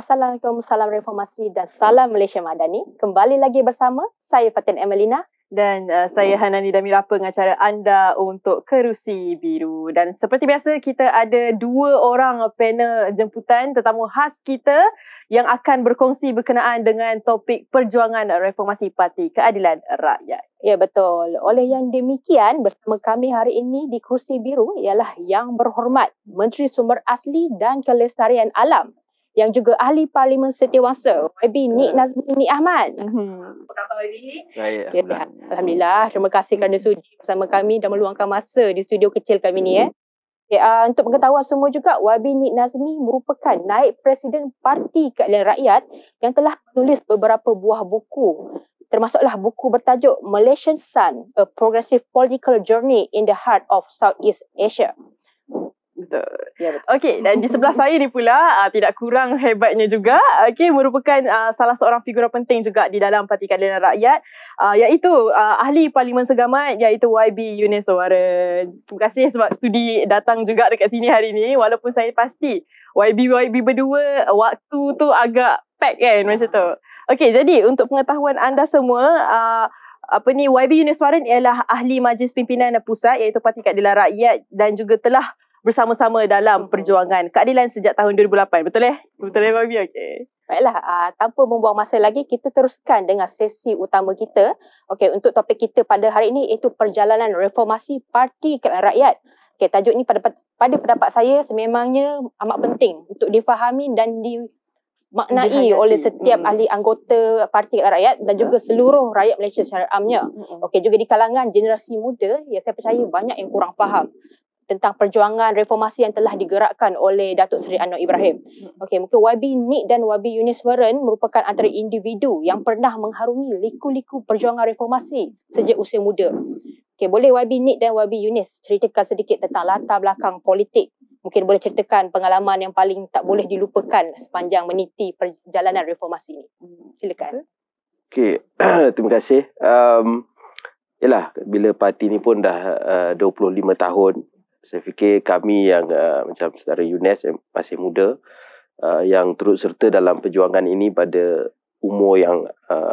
Assalamualaikum, salam reformasi dan salam Malaysia Madani. Kembali lagi bersama saya Fatin Emelina dan saya Hanani Damira, pengacara anda untuk Kerusi Biru. Dan seperti biasa, kita ada dua orang panel jemputan tetamu khas kita yang akan berkongsi berkenaan dengan topik perjuangan reformasi Parti Keadilan Rakyat. Ya, betul. Oleh yang demikian, bersama kami hari ini di Kerusi Biru ialah Yang Berhormat Menteri Sumber Asli dan Kelestarian Alam yang juga Ahli Parlimen Setiawangsa, YB Nik Nazmi Nik Ahmad. Apa khabar YB? Baik, Ya, Alhamdulillah. Terima kasih kerana sudi bersama kami dan meluangkan masa di studio kecil kami ni. Untuk pengetahuan semua juga, YB Nik Nazmi merupakan naib Presiden Parti Keadilan Rakyat yang telah menulis beberapa buah buku, termasuklah buku bertajuk Malaysian Sun, A Progressive Political Journey in the Heart of Southeast Asia. Betul. Ya, betul. Okey, dan di sebelah saya ni pula, tidak kurang hebatnya juga, merupakan salah seorang figura penting juga di dalam Parti Keadilan Rakyat, iaitu Ahli Parlimen Segamat, iaitu YB Yunis Warren. Terima kasih sebab sudi datang juga dekat sini hari ni, walaupun saya pasti YB berdua waktu tu agak pack kan macam tu. Okey, jadi untuk pengetahuan anda semua, YB Yunis Warren ialah Ahli Majlis Pimpinan Pusat, iaitu Parti Keadilan Rakyat, dan juga telah bersama-sama dalam perjuangan keadilan sejak tahun 2008. Betul Betul Babi? Okey. Baiklah, tanpa membuang masa lagi, kita teruskan dengan sesi utama kita. Okey, untuk topik kita pada hari ini iaitu perjalanan reformasi Parti Keadilan Rakyat. Okey, tajuk ini pada pendapat saya sememangnya amat penting untuk difahami dan dimaknai oleh setiap ahli anggota Parti Keadilan Rakyat dan juga seluruh rakyat Malaysia secara amnya. Okey, juga di kalangan generasi muda, yang saya percaya banyak yang kurang faham tentang perjuangan reformasi yang telah digerakkan oleh Datuk Seri Anwar Ibrahim. Okey, mungkin YB Nik dan YB Yunis Warren merupakan antara individu yang pernah mengharungi liku-liku perjuangan reformasi sejak usia muda. Okey, boleh YB Nik dan YB Yunis ceritakan sedikit tentang latar belakang politik? Mungkin boleh ceritakan pengalaman yang paling tak boleh dilupakan sepanjang meniti perjalanan reformasi ini. Silakan. Okey, terima kasih. Yalah, bila parti ni pun dah 25 tahun, saya fikir kami yang macam saudara Yunis yang masih muda, yang turut serta dalam perjuangan ini pada umur yang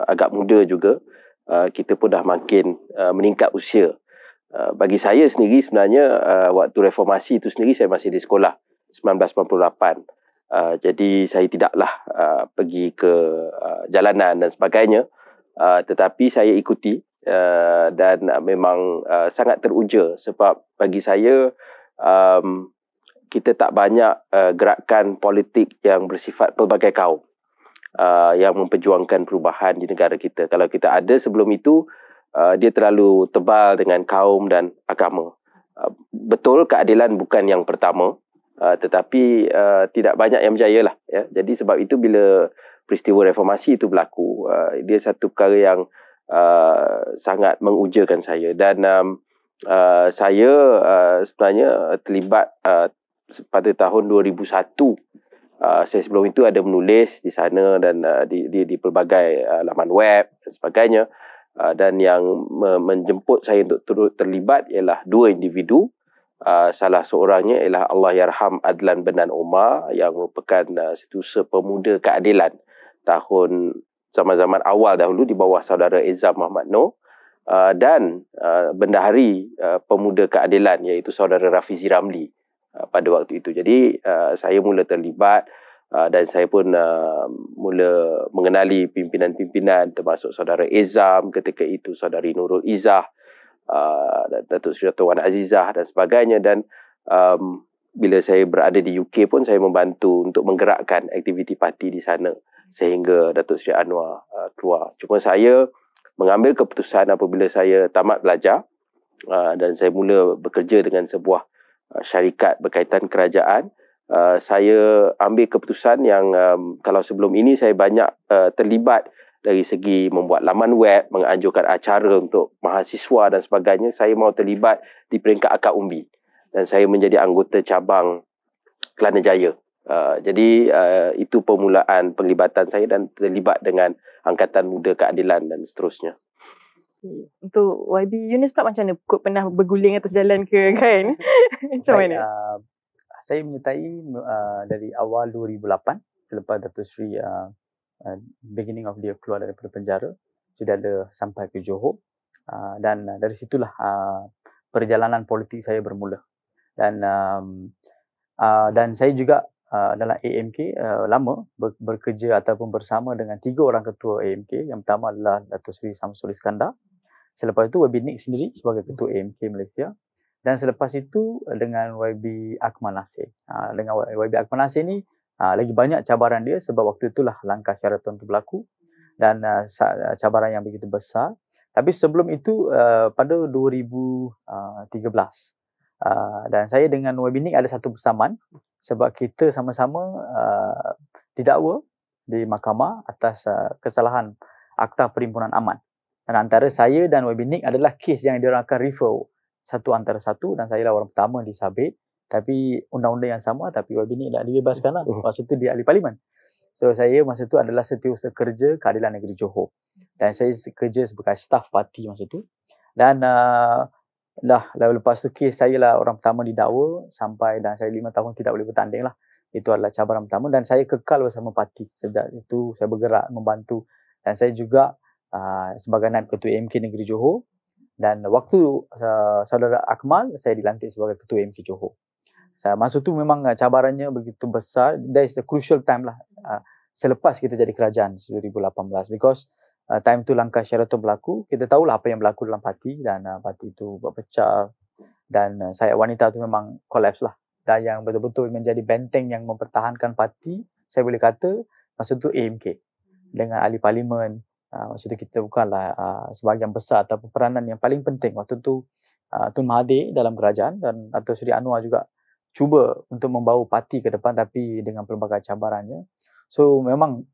agak muda juga, kita pun dah makin meningkat usia. Bagi saya sendiri sebenarnya, waktu reformasi itu sendiri saya masih di sekolah, 1998. Jadi saya tidaklah pergi ke jalanan dan sebagainya, tetapi saya ikuti. Dan memang sangat teruja sebab bagi saya kita tak banyak gerakan politik yang bersifat pelbagai kaum yang memperjuangkan perubahan di negara kita. Kalau kita ada sebelum itu, dia terlalu tebal dengan kaum dan agama. Betul, keadilan bukan yang pertama, tetapi tidak banyak yang berjaya lah, ya. Jadi sebab itu bila peristiwa reformasi itu berlaku, dia satu perkara yang sangat mengujakan saya. Dan saya sebenarnya terlibat pada tahun 2001. Saya sebelum itu ada menulis di sana dan di pelbagai laman web dan sebagainya. Dan yang menjemput saya untuk turut terlibat ialah dua individu. Salah seorangnya ialah Allahyarham Adlan Benan Omar, yang merupakan Setiausaha Pemuda Keadilan tahun zaman-zaman awal dahulu di bawah saudara Ezam Muhammad Noor, dan Bendahari Pemuda Keadilan iaitu saudara Rafizi Ramli pada waktu itu. Jadi saya mula terlibat dan saya pun mula mengenali pimpinan-pimpinan termasuk saudara Ezam ketika itu, saudari Nurul Izzah, Datuk Seri Dato' Wan Azizah dan sebagainya. Dan bila saya berada di UK pun saya membantu untuk menggerakkan aktiviti parti di sana sehingga Datuk Seri Anwar keluar. Cuma saya mengambil keputusan apabila saya tamat belajar dan saya mula bekerja dengan sebuah syarikat berkaitan kerajaan. Saya ambil keputusan yang kalau sebelum ini saya banyak terlibat dari segi membuat laman web, menganjurkan acara untuk mahasiswa dan sebagainya. Saya mahu terlibat di peringkat akar umbi dan saya menjadi anggota cabang Kelana Jaya. Jadi itu permulaan penglibatan saya dan terlibat dengan Angkatan Muda Keadilan dan seterusnya. Untuk YB Yunis pula macam mana? Kok pernah berguling atas jalan ke kan? Macam mana? Saya menyertai dari awal 2008 selepas Datuk Seri beginning of dia keluar daripada penjara, sudah ada sampai ke Johor, dan dari situlah perjalanan politik saya bermula. Dan saya juga dalam AMK lama bekerja ataupun bersama dengan 3 orang ketua AMK. Yang pertama adalah Datuk Seri Samsul Iskandar. Selepas itu YB Nick sendiri sebagai ketua AMK Malaysia. Dan selepas itu dengan YB Akmal Nasir. Dengan YB Akmal Nasir ni lagi banyak cabaran dia sebab waktu itulah langkah Sheraton itu berlaku dan cabaran yang begitu besar. Tapi sebelum itu pada 2013 dan saya dengan YB Nick ada satu persamaan sebab kita sama-sama didakwa di mahkamah atas kesalahan Akta Perhimpunan Aman. Dan antara saya dan YB Nick adalah kes yang diorang akan refer satu antara satu, dan saya lah orang pertama disabit. Tapi undang-undang yang sama, tapi YB Nick dah dibebaskan lah. Masa tu dia ahli parlimen. So saya masa tu adalah Setiausaha Kerja Keadilan Negeri Johor. Dan saya kerja sebagai staf parti masa tu. Dan lepas tu kes saya lah orang pertama didakwa sampai, dan saya 5 tahun tidak boleh bertanding lah. Itu adalah cabaran pertama, dan saya kekal bersama parti. Sejak itu saya bergerak membantu, dan saya juga sebagai naib ketua AMK Negeri Johor. Dan waktu saudara Akmal, saya dilantik sebagai ketua AMK Johor. Masa tu memang cabarannya begitu besar. That is the crucial time lah. Selepas kita jadi kerajaan 2018, because time tu langkah Sheraton berlaku. Kita tahulah apa yang berlaku dalam parti, dan parti itu berpecah, dan saya wanita tu memang collapse lah. Dan yang betul-betul menjadi benteng yang mempertahankan parti, saya boleh kata masa tu AMK dengan ahli parlimen. Masa tu kita bukanlah sebahagian besar atau peranan yang paling penting waktu tu. Tun Mahathir dalam kerajaan, dan Datuk Seri Anwar juga cuba untuk membawa parti ke depan, tapi dengan pelbagai cabarannya. So memang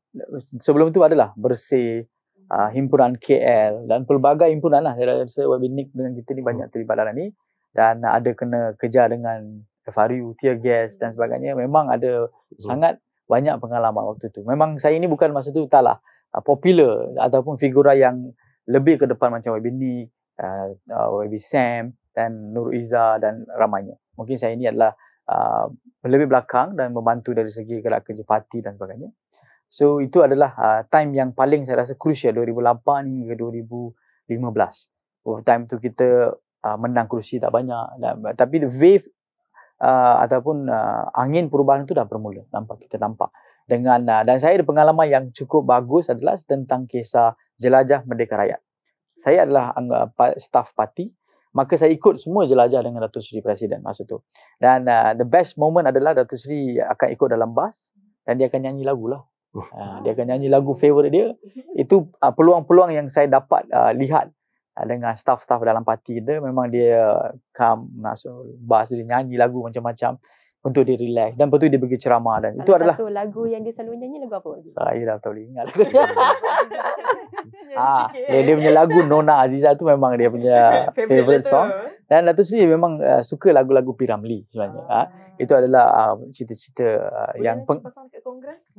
sebelum tu adalah bersih, himpunan KL dan pelbagai himpunan lah. Saya rasa YB Nick dengan kita ni banyak terlibat dalam ni, dan ada kena kejar dengan FRU, tear gas dan sebagainya. Memang ada sangat banyak pengalaman waktu tu. Memang saya ni bukan masa tu taklah popular ataupun figura yang lebih ke depan macam YB Nick, YB Sam dan Nur Izzah dan ramainya. Mungkin saya ini adalah lebih belakang dan membantu dari segi gerak kerja parti dan sebagainya. So itu adalah time yang paling saya rasa crucial, 2008 hingga 2015. Time tu kita menang kerusi tak banyak, tapi the wave ataupun angin perubahan itu dah bermula kita nampak dengan dan saya ada pengalaman yang cukup bagus adalah tentang kisah Jelajah Merdeka Rakyat. Saya adalah staf parti, maka saya ikut semua jelajah dengan Datuk Seri Presiden masa tu. Dan the best moment adalah Datuk Seri akan ikut dalam bas dan dia akan nyanyi lagu lah. Dia akan nyanyi lagu favourite dia. Itu peluang-peluang yang saya dapat lihat dengan staff-staff dalam parti kita. Memang dia masuk bas, dia nyanyi lagu macam-macam untuk dia relax, dan lepas tu dia pergi ceramah. Dan itu adalah satu lagu yang dia selalu nyanyi lagu apa? Saya dah tak boleh ingat lagu dia punya lagu Nona Aziza tu memang dia punya favourite song. Dan Datuk Seri memang suka lagu-lagu P. Ramlee sebenarnya. Itu adalah cita-cita yang pasang kat kongres.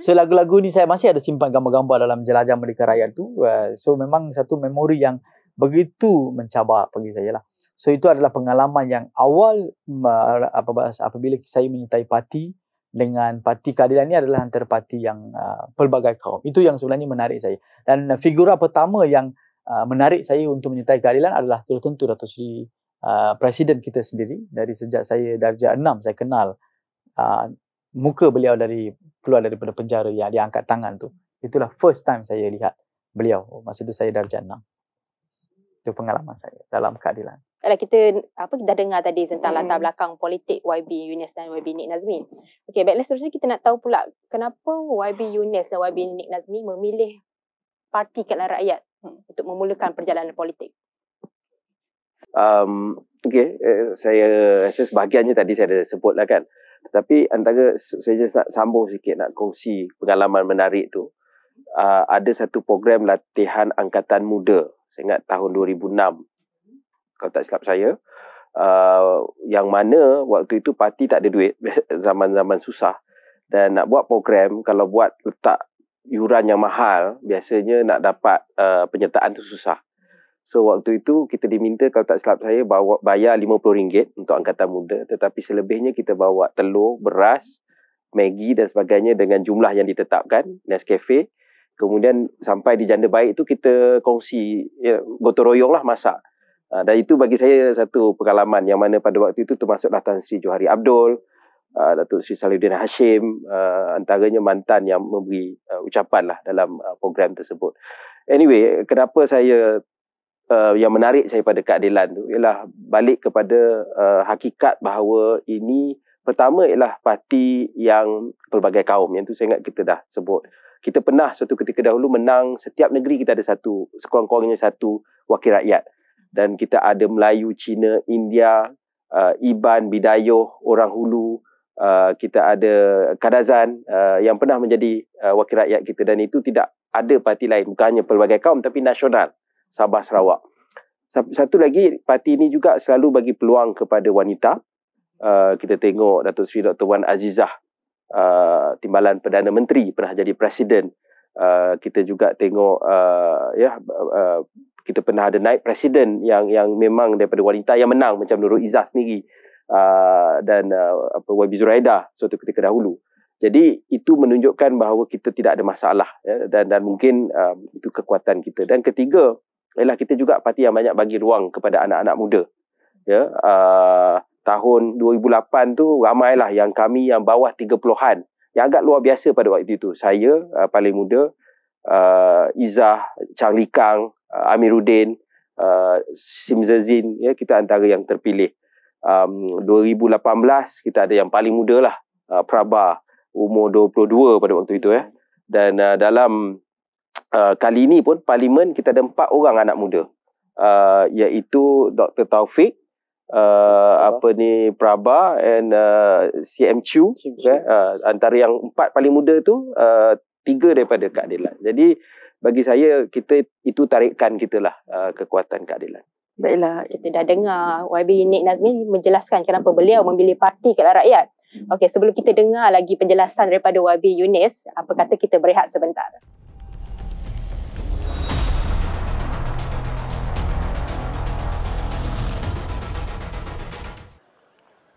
So lagu-lagu ni saya masih ada simpan gambar-gambar dalam Jelajah Merdeka Rakyat tu. So memang satu memori yang begitu mencabar bagi saya lah. So itu adalah pengalaman yang awal apabila saya menyertai parti. Dengan Parti Keadilan ni adalah antara parti yang pelbagai kaum. Itu yang sebenarnya menarik saya. Dan figura pertama yang menarik saya untuk menyertai keadilan adalah tentu Datuk Seri Presiden kita sendiri. Dari sejak saya darjah 6 saya kenal muka beliau keluar daripada penjara yang dia angkat tangan tu. Itulah first time saya lihat beliau. Masa tu saya darjah 6. Itu pengalaman saya dalam keadilan. Kita dah dengar tadi tentang latar belakang politik YB Yunus dan YB Nick Nazmi. Okey, baiklah, seterusnya kita nak tahu pula kenapa YB Yunus dan YB Nick Nazmi memilih Parti Keadilan Rakyat untuk memulakan perjalanan politik. Saya rasa sebahagiannya tadi saya ada sebut lah kan. Tetapi antara saya just nak sambung sikit, nak kongsi pengalaman menarik tu. Ada satu program latihan angkatan muda. Saya ingat tahun 2006. Kalau tak silap saya, yang mana waktu itu parti tak ada duit, zaman-zaman susah, dan nak buat program, kalau buat letak yuran yang mahal, biasanya nak dapat penyertaan tu susah. So waktu itu kita diminta, kalau tak silap saya, bayar RM50 untuk angkatan muda, tetapi selebihnya kita bawa telur, beras Maggi dan sebagainya dengan jumlah yang ditetapkan, Nescafe. Kemudian sampai di janda baik tu kita kongsi, gotong royong lah masak. Dan itu bagi saya satu pengalaman yang mana pada waktu itu termasuklah Tan Sri Johari Abdul, Datuk Sri Salihuddin Hashim, antaranya mantan yang memberi ucapan lah dalam program tersebut. Anyway, kenapa saya yang menarik saya pada keadilan tu ialah balik kepada hakikat bahawa ini pertama ialah parti yang pelbagai kaum. Yang tu saya ingat kita dah sebut. Kita pernah suatu ketika dahulu menang, setiap negeri kita ada satu, sekurang-kurangnya satu wakil rakyat. Dan kita ada Melayu, Cina, India, Iban, Bidayuh, Orang Hulu, kita ada Kadazan yang pernah menjadi wakil rakyat kita. Dan itu tidak ada parti lain, bukan hanya pelbagai kaum tapi nasional, Sabah, Sarawak. Satu lagi, parti ini juga selalu bagi peluang kepada wanita. Kita tengok Datuk Seri Dr. Wan Azizah, Timbalan Perdana Menteri, pernah jadi Presiden. Kita juga tengok kita pernah ada naib Presiden yang memang daripada wanita yang menang, macam Nurul Izzah sendiri, dan YB Zuraida suatu ketika dahulu. Jadi itu menunjukkan bahawa kita tidak ada masalah, dan mungkin itu kekuatan kita. Dan ketiga ialah kita juga parti yang banyak bagi ruang kepada anak-anak muda. Tahun 2008 tu ramailah yang kami yang bawah 30-an yang agak luar biasa pada waktu itu. Saya paling muda, Izzah, Chang Likang, Amiruddin, Simzazin, kita antara yang terpilih. 2018 kita ada yang paling muda lah, Prabha, umur 22 pada waktu itu. Dan dalam kali ini pun parlimen kita ada 4 orang anak muda, iaitu Dr. Taufik, Prabha and CM Chu. Antara yang 4 paling muda tu, 3 daripada keadilan. Jadi bagi saya itu tarikan kita lah, kekuatan keadilan. Baiklah. Kita dah dengar YB Nik Nazmi menjelaskan kenapa beliau memilih Parti Keadilan Rakyat. Okey, sebelum kita dengar lagi penjelasan daripada YB Yunis, apa kata kita berehat sebentar.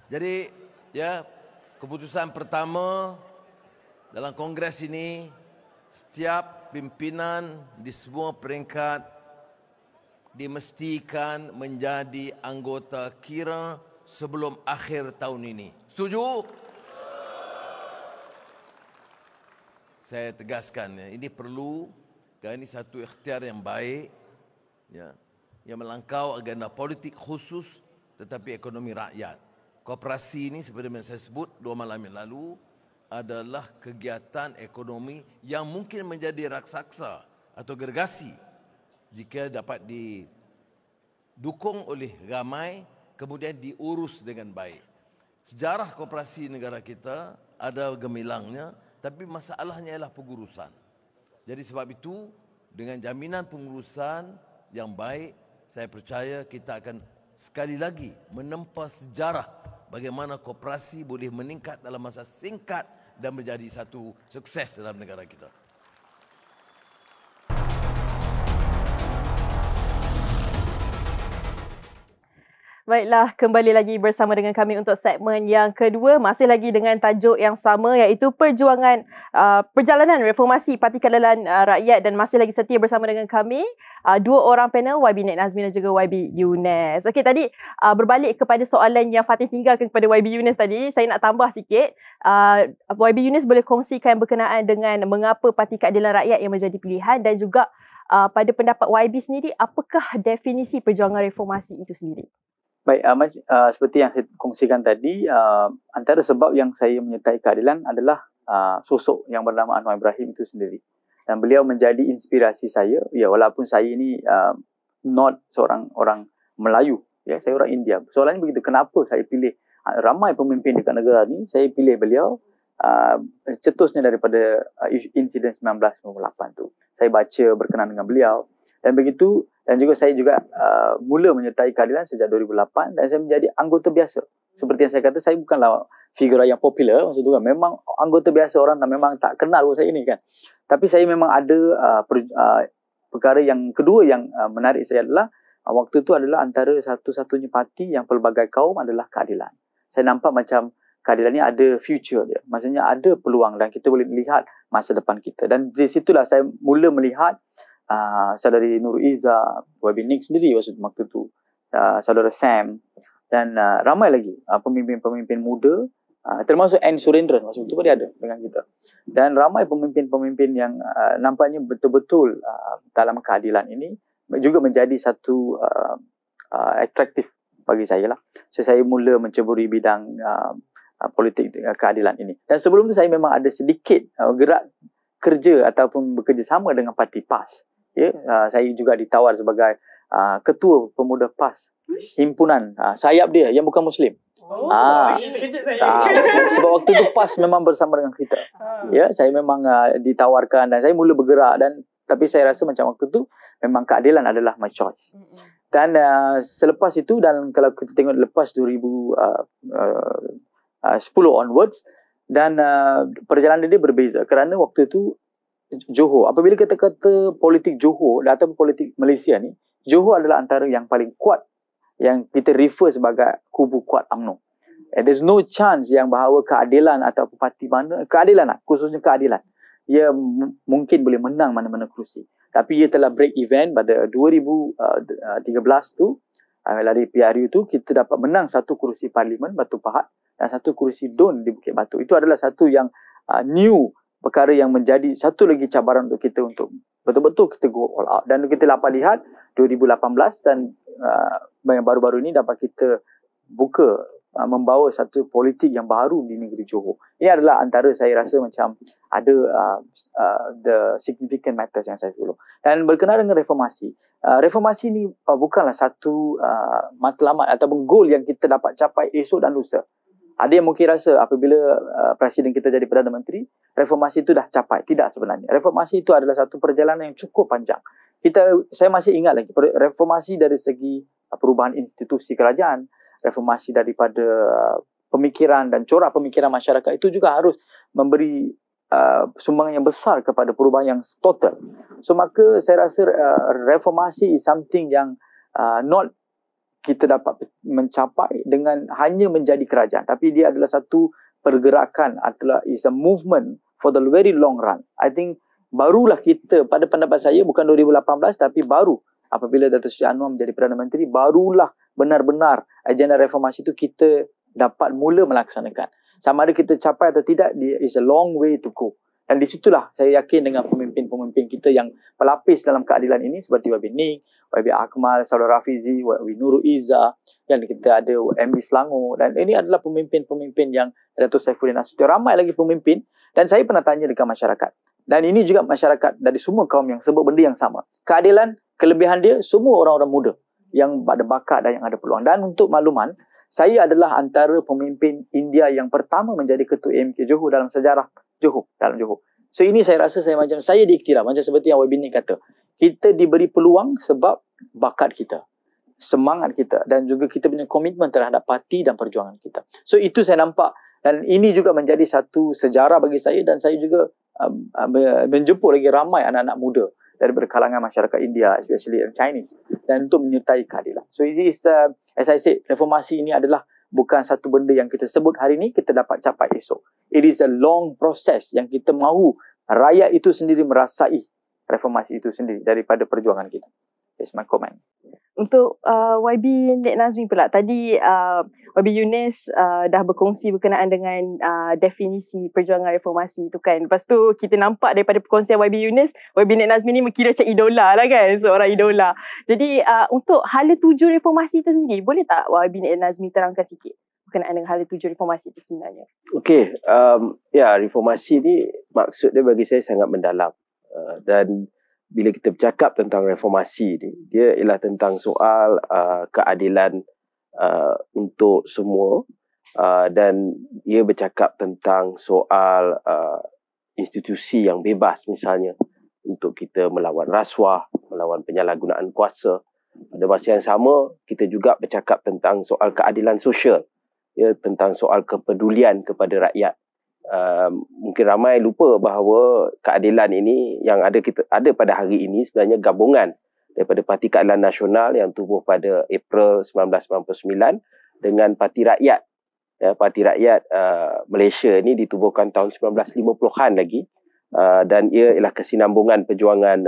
Jadi, keputusan pertama dalam kongres ini, setiap pimpinan di semua peringkat dimestikan menjadi anggota KIRA sebelum akhir tahun ini. Setuju? Saya tegaskan, ini perlu, kerana ini satu ikhtiar yang baik, yang melangkau agenda politik khusus tetapi ekonomi rakyat. Koperasi ini seperti yang saya sebut 2 malam yang lalu adalah kegiatan ekonomi yang mungkin menjadi raksasa atau gergasi jika dapat didukung oleh ramai kemudian diurus dengan baik. Sejarah koperasi negara kita ada gemilangnya, tapi masalahnya ialah pengurusan. Jadi sebab itu dengan jaminan pengurusan yang baik, saya percaya kita akan sekali lagi menempa sejarah bagaimana koperasi boleh meningkat dalam masa singkat dan menjadi satu sukses dalam negara kita. Baiklah, kembali lagi bersama dengan kami untuk segmen yang kedua. Masih lagi dengan tajuk yang sama, iaitu perjalanan reformasi Parti Keadilan Rakyat, dan masih lagi setia bersama dengan kami 2 orang panel, YB Nik Nazmi dan juga YB Yunis. Okey, tadi berbalik kepada soalan yang Fatih tinggalkan kepada YB Yunis tadi, saya nak tambah sikit. YB Yunis boleh kongsikan berkenaan dengan mengapa Parti Keadilan Rakyat yang menjadi pilihan, dan juga pada pendapat YB sendiri, apakah definisi perjuangan reformasi itu sendiri? Baik, seperti yang saya kongsikan tadi, antara sebab yang saya menyertai keadilan adalah sosok yang bernama Anwar Ibrahim itu sendiri. Dan beliau menjadi inspirasi saya, walaupun saya ini not seorang orang Melayu, saya orang India. Soalannya begitu, kenapa saya pilih ramai pemimpin dekat negara ni, saya pilih beliau cetusnya daripada insiden 1998 tu. Saya baca berkenaan dengan beliau, dan begitu. Dan juga saya juga mula menyertai keadilan sejak 2008, dan saya menjadi anggota biasa. Seperti yang saya kata, saya bukanlah figura yang popular, maksud tu kan, memang anggota biasa, orang memang tak kenal pun saya ni kan. Tapi saya memang ada perkara yang kedua yang menarik saya adalah waktu itu adalah antara satu-satunya parti yang pelbagai kaum adalah keadilan. Saya nampak macam keadilan ni ada future dia. Maksudnya ada peluang dan kita boleh lihat masa depan kita. Dan di situlah saya mula melihat saudari Nur Izzah, YB Nick sendiri waktu tu, saudara Sam dan ramai lagi pemimpin-pemimpin muda, termasuk N. Surendran waktu itu pun dia ada dengan kita. Dan ramai pemimpin-pemimpin yang nampaknya betul-betul dalam keadilan ini juga menjadi satu atraktif bagi saya lah. So saya mula menceburi bidang politik keadilan ini. Dan sebelum tu saya memang ada sedikit gerak kerja ataupun bekerjasama dengan parti PAS. Ya, saya juga ditawar sebagai ketua pemuda PAS, himpunan sayap dia yang bukan Muslim. Terkejut saya. Sebab waktu tu PAS memang bersama dengan kita. Ya, saya memang ditawarkan dan saya mula bergerak tapi saya rasa macam waktu tu memang keadilan adalah my choice. Dan selepas itu, dan kalau kita tengok lepas 2010 onwards, dan perjalanan dia berbeza kerana waktu itu Johor, apabila kita kata politik Johor atau politik Malaysia ni, Johor adalah antara yang paling kuat yang kita refer sebagai kubu kuat UMNO. There's no chance yang bahawa keadilan atau parti mana, keadilan lah, khususnya keadilan, ia mungkin boleh menang mana-mana kerusi. Tapi ia telah break event pada 2013 tu, dari PRU tu kita dapat menang satu kerusi parlimen Batu Pahat dan satu kerusi DUN di Bukit Batu. Itu adalah satu yang new perkara yang menjadi satu lagi cabaran untuk kita untuk betul-betul kita go all out. Dan kita dapat lihat 2018 dan yang baru-baru ini dapat kita buka membawa satu politik yang baru di negeri Johor. Ini adalah antara saya rasa macam ada the significant matters yang saya follow. Dan berkenaan dengan reformasi, reformasi ni bukanlah satu matlamat ataupun goal yang kita dapat capai esok dan lusa. Ada yang mungkin rasa apabila Presiden kita jadi Perdana Menteri, reformasi itu dah capai. Tidak sebenarnya. Reformasi itu adalah satu perjalanan yang cukup panjang. Saya masih ingat lagi, reformasi dari segi perubahan institusi kerajaan, reformasi daripada pemikiran dan corak pemikiran masyarakat itu juga harus memberi sumbangan yang besar kepada perubahan yang total. So maka saya rasa reformasi is something yang not kita dapat mencapai dengan hanya menjadi kerajaan, tapi dia adalah satu pergerakan, adalah is a movement for the very long run. I think barulah kita, pada pendapat saya, bukan 2018 tapi baru apabila Datuk Seri Anwar menjadi Perdana Menteri, barulah benar-benar agenda reformasi itu kita dapat mula melaksanakan. Sama ada kita capai atau tidak, dia is a long way to go. Dan di situlah saya yakin dengan pemimpin-pemimpin kita yang pelapis dalam keadilan ini seperti YB Nick, YB Akmal, Saudara Rafizi, YB Nur Izzah, dan kita ada MB Selangor, dan ini adalah pemimpin-pemimpin yang Datuk Saifuddin Nasution, ramai lagi pemimpin. Dan saya pernah tanya dekat masyarakat, dan ini juga masyarakat dari semua kaum yang sebut benda yang sama. Keadilan, kelebihan dia, semua orang-orang muda yang ada bakat dan yang ada peluang. Dan untuk makluman, saya adalah antara pemimpin India yang pertama menjadi ketua AMK Johor dalam sejarah Johor, dalam Johor. So ini saya rasa saya diiktiraf, macam seperti yang YB Nick kata. Kita diberi peluang sebab bakat kita, semangat kita, dan juga kita punya komitmen terhadap parti dan perjuangan kita. So itu saya nampak, dan ini juga menjadi satu sejarah bagi saya, dan saya juga menjemput lagi ramai anak-anak muda dari kalangan masyarakat India, especially yang Chinese, dan untuk menyertai keadilan. So it is, as I said, reformasi ini adalah bukan satu benda yang kita sebut hari ini kita dapat capai esok. It is a long process yang kita mahu rakyat itu sendiri merasai reformasi itu sendiri daripada perjuangan kita. That's my comment. Untuk YB Nek Nazmi pula, tadi YB Yunus dah berkongsi berkenaan dengan definisi perjuangan reformasi itu kan. Lepas tu kita nampak daripada perkongsian YB Yunus, YB Nek Nazmi ni kira macam idola lah kan, seorang idola. Jadi untuk hala tuju reformasi itu sendiri, boleh tak YB Nek Nazmi terangkan sikit berkenaan dengan hala tuju reformasi itu sebenarnya? Okey, reformasi ni maksud dia bagi saya sangat mendalam. Dan bila kita bercakap tentang reformasi ni, dia ialah tentang soal keadilan untuk semua, dan ia bercakap tentang soal institusi yang bebas, misalnya untuk kita melawan rasuah, melawan penyalahgunaan kuasa. Pada masa yang sama, kita juga bercakap tentang soal keadilan sosial, ya, tentang soal kepedulian kepada rakyat. Mungkin ramai lupa bahawa keadilan ini yang ada pada hari ini sebenarnya gabungan daripada Parti Keadilan Nasional yang tubuh pada April 1999 dengan Parti Rakyat Parti Rakyat Malaysia ni ditubuhkan tahun 1950-an lagi, dan ia ialah kesinambungan perjuangan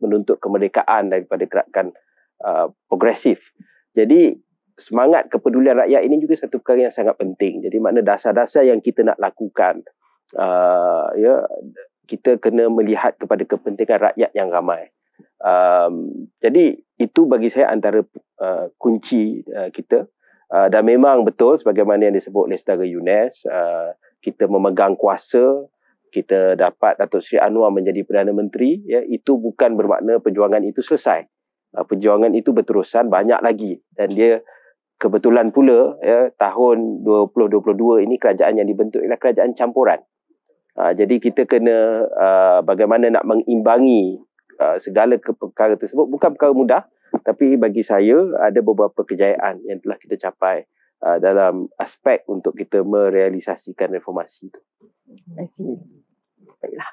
menuntut kemerdekaan daripada gerakan progresif. Jadi semangat kepedulian rakyat ini juga satu perkara yang sangat penting. Jadi makna dasar-dasar yang kita nak lakukan, kita kena melihat kepada kepentingan rakyat yang ramai. Jadi itu bagi saya antara kunci kita. Dan memang betul sebagaimana yang disebut oleh saudara Yunes, kita memegang kuasa, kita dapat Datuk Seri Anwar menjadi Perdana Menteri, itu bukan bermakna perjuangan itu selesai. Perjuangan itu berterusan, banyak lagi, dan dia kebetulan pula tahun 2022 ini kerajaan yang dibentuk ialah kerajaan campuran. Jadi kita kena bagaimana nak mengimbangi segala perkara tersebut, bukan perkara mudah. Tapi bagi saya ada beberapa kejayaan yang telah kita capai dalam aspek untuk kita merealisasikan reformasi itu. I see. Baiklah.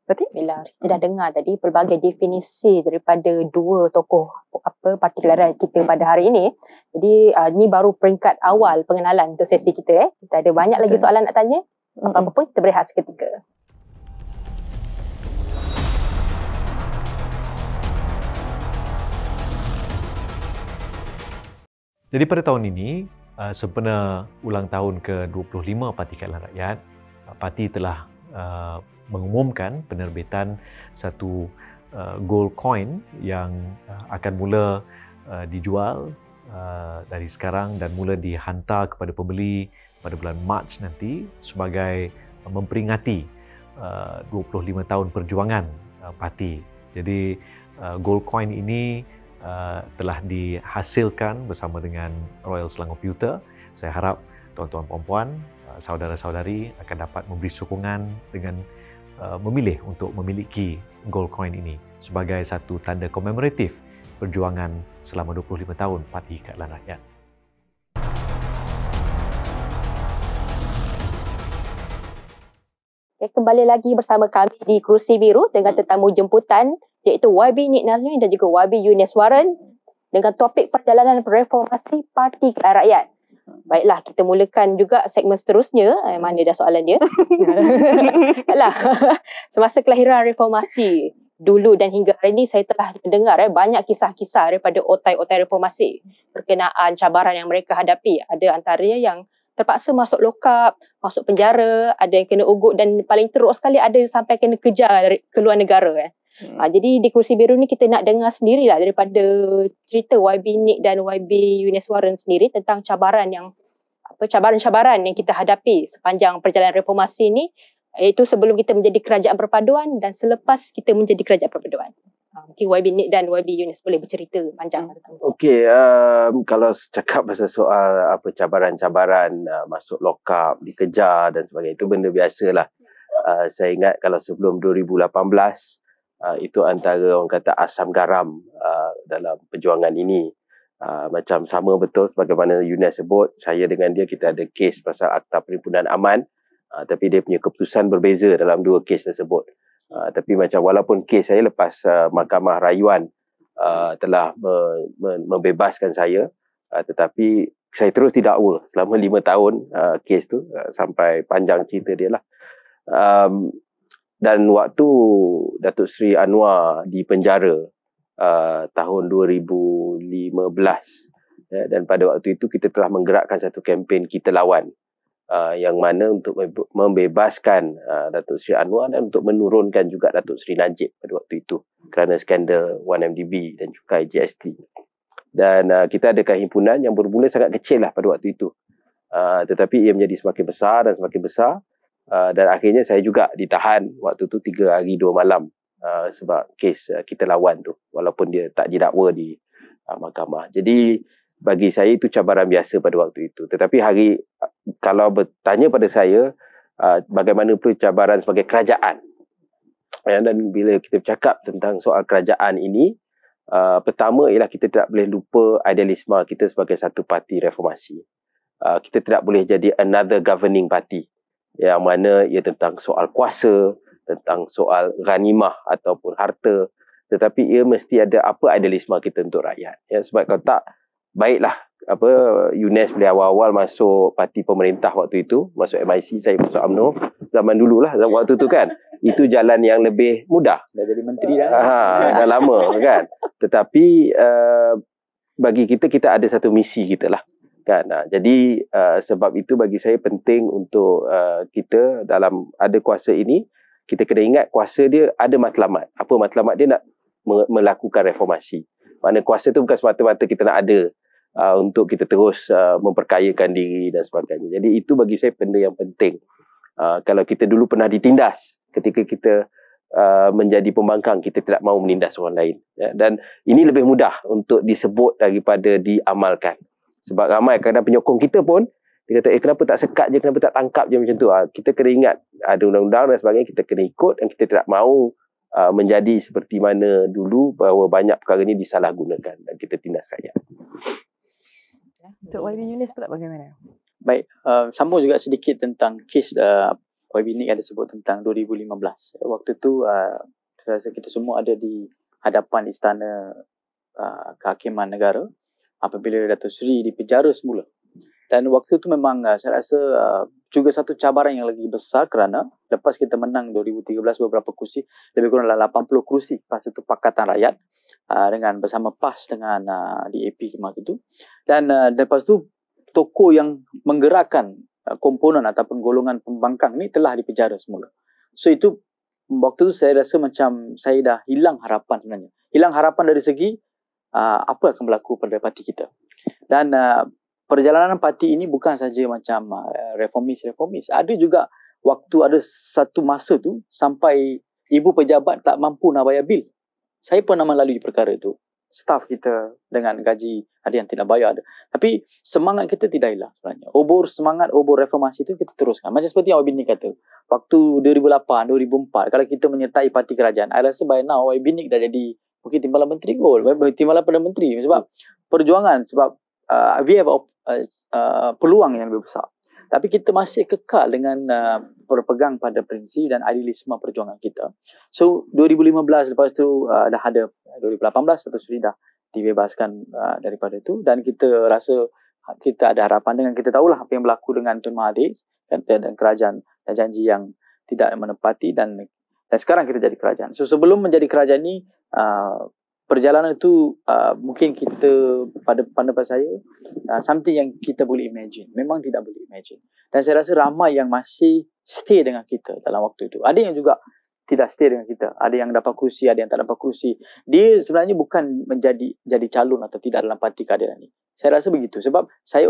Berarti Bila kita dah dengar tadi pelbagai definisi daripada dua tokoh parti kelahiran kita pada hari ini. Jadi ni baru peringkat awal pengenalan untuk sesi kita. Kita ada banyak lagi soalan nak tanya. Apa-apa pun kita berehat seketika. Jadi pada tahun ini, sempena ulang tahun ke-25 Parti Keadilan Rakyat, parti telah mengumumkan penerbitan satu gold coin yang akan mula dijual dari sekarang dan mula dihantar kepada pembeli pada bulan Mac nanti sebagai memperingati 25 tahun perjuangan parti. Jadi gold coin ini telah dihasilkan bersama dengan Royal Selangor Pewter. Saya harap tuan-tuan puan-puan, saudara-saudari akan dapat memberi sokongan dengan memilih untuk memiliki gold coin ini sebagai satu tanda komemoratif perjuangan selama 25 tahun Parti Keadilan Rakyat. Kembali lagi bersama kami di Kerusi Biru dengan tetamu jemputan iaitu YB Nik Nazmi dan juga YB Yunes Warren dengan topik perjalanan reformasi Parti Keadilan Rakyat. Baiklah, kita mulakan juga segmen seterusnya. Mana dah soalan dia? Baiklah, semasa kelahiran reformasi dulu dan hingga hari ini saya telah mendengar banyak kisah-kisah daripada otai-otai reformasi berkenaan cabaran yang mereka hadapi. Ada antaranya yang terpaksa masuk lokap, masuk penjara, ada yang kena ugut dan paling teruk sekali ada yang sampai kena kejar ke luar negara. Jadi di Kerusi Biru ni kita nak dengar sendirilah daripada cerita YB Nik dan YB Yunes Warren sendiri tentang cabaran yang cabaran-cabaran yang kita hadapi sepanjang perjalanan reformasi ni, iaitu sebelum kita menjadi kerajaan perpaduan dan selepas kita menjadi kerajaan perpaduan. Mungkin YB Nik dan YB Yunes boleh bercerita panjang tentang itu. Okey, kalau cakap pasal soal cabaran-cabaran masuk lokap, dikejar dan sebagainya, itu benda biasalah. Saya ingat kalau sebelum 2018 itu antara orang kata asam garam dalam perjuangan ini. Macam sama betul sebagaimana Yunes sebut, saya dengan dia kita ada kes pasal Akta Perhimpunan Aman, tapi dia punya keputusan berbeza dalam dua kes tersebut. Tapi macam walaupun kes saya lepas Mahkamah Rayuan telah membebaskan saya, tetapi saya terus didakwa selama 5 tahun kes tu, sampai panjang cerita dia lah. Dan waktu Datuk Seri Anwar di penjara tahun 2015, dan pada waktu itu kita telah menggerakkan satu kempen Kita Lawan, yang mana untuk membebaskan Datuk Seri Anwar dan untuk menurunkan juga Datuk Seri Najib pada waktu itu kerana skandal 1MDB dan cukai GST. Dan kita adakan himpunan yang bermula sangat kecil lah pada waktu itu, tetapi ia menjadi semakin besar dan semakin besar. Dan akhirnya saya juga ditahan waktu tu 3 hari 2 malam sebab kes Kita Lawan tu, walaupun dia tak didakwa di mahkamah. Jadi bagi saya itu cabaran biasa pada waktu itu. Tetapi kalau bertanya pada saya bagaimana perlu cabaran sebagai kerajaan, dan bila kita bercakap tentang soal kerajaan ini, pertama ialah kita tidak boleh lupa idealisme kita sebagai satu parti reformasi. Kita tidak boleh jadi another governing party yang mana ia tentang soal kuasa, tentang soal ghanimah ataupun harta, tetapi ia mesti ada apa idealisme kita untuk rakyat. Sebab kalau tak, baiklah UNES bila awal-awal masuk parti pemerintah waktu itu, masuk MIC, saya masuk UMNO zaman dululah, waktu tu kan. Itu jalan yang lebih mudah. Dah jadi menteri dah. Dah lama kan. Tetapi bagi kita ada satu misi kita lah. Kan? Jadi sebab itu bagi saya penting untuk kita dalam ada kuasa ini, kita kena ingat kuasa dia ada matlamat. Apa matlamat dia? Nak melakukan reformasi. Makna kuasa tu bukan semata-mata kita nak ada untuk kita terus memperkayakan diri dan sebagainya. Jadi itu bagi saya benda yang penting. Kalau kita dulu pernah ditindas ketika kita menjadi pembangkang, kita tidak mahu menindas orang lain. Ya? Dan ini lebih mudah untuk disebut daripada diamalkan. Sebab ramai kadang penyokong kita pun, dia kata, kenapa tak sekat je, kenapa tak tangkap je macam tu. Kita kena ingat, ada undang-undang dan sebagainya, kita kena ikut dan kita tidak mahu menjadi seperti mana dulu bahawa banyak perkara ini disalahgunakan dan kita tindas rakyat. Untuk YB Yunis pula bagaimana? Baik, sambung juga sedikit tentang kes YB Nick ada sebut tentang 2015. Waktu tu saya rasa kita semua ada di hadapan istana kehakiman negara apabila Datuk Seri dipenjara semula. Dan waktu tu memang saya rasa juga satu cabaran yang lagi besar kerana lepas kita menang 2013 beberapa kursi, lebih kurang dalam 80 kursi pas itu Pakatan Rakyat dengan bersama PAS dengan DAP masa itu. Dan lepas tu tokoh yang menggerakkan komponen ataupun golongan pembangkang ni telah dipenjara semula. So itu waktu tu saya rasa macam saya dah hilang harapan sebenarnya. Hilang harapan dari segi apa akan berlaku pada parti kita. Dan perjalanan parti ini bukan saja macam reformis. Ada juga waktu ada satu masa tu sampai ibu pejabat tak mampu nak bayar bil. Saya pernah melalui perkara itu. Staf kita dengan gaji ada yang tidak bayar. Tapi semangat kita tidak hilang sebenarnya. Semangat reformasi itu kita teruskan. Macam seperti yang YB Nick kata. Waktu 2008, 2004 kalau kita menyertai parti kerajaan, I rasa by now YB Nick dah jadi mungkin timbalan menteri kot. Timbalan Perdana Menteri. Sebab perjuangan, sebab we have peluang yang lebih besar. Tapi kita masih kekal dengan berpegang pada prinsip dan idealisme perjuangan kita. So 2015 lepas tu dah ada 2018 Datuk Seri dah dibebaskan daripada itu dan kita rasa kita ada harapan dengan kita tahulah apa yang berlaku dengan Tun Mahathir dan kerajaan dan janji yang tidak menepati dan sekarang kita jadi kerajaan. So sebelum menjadi kerajaan ni perjalanan itu mungkin kita pada pendapat saya something yang kita boleh imagine. Memang tidak boleh imagine. Dan saya rasa ramai yang masih stay dengan kita dalam waktu itu. Ada yang juga tidak stay dengan kita. Ada yang dapat kerusi, ada yang tak dapat kerusi. Dia sebenarnya bukan jadi calon atau tidak dalam parti keadilan ini. Saya rasa begitu. Sebab saya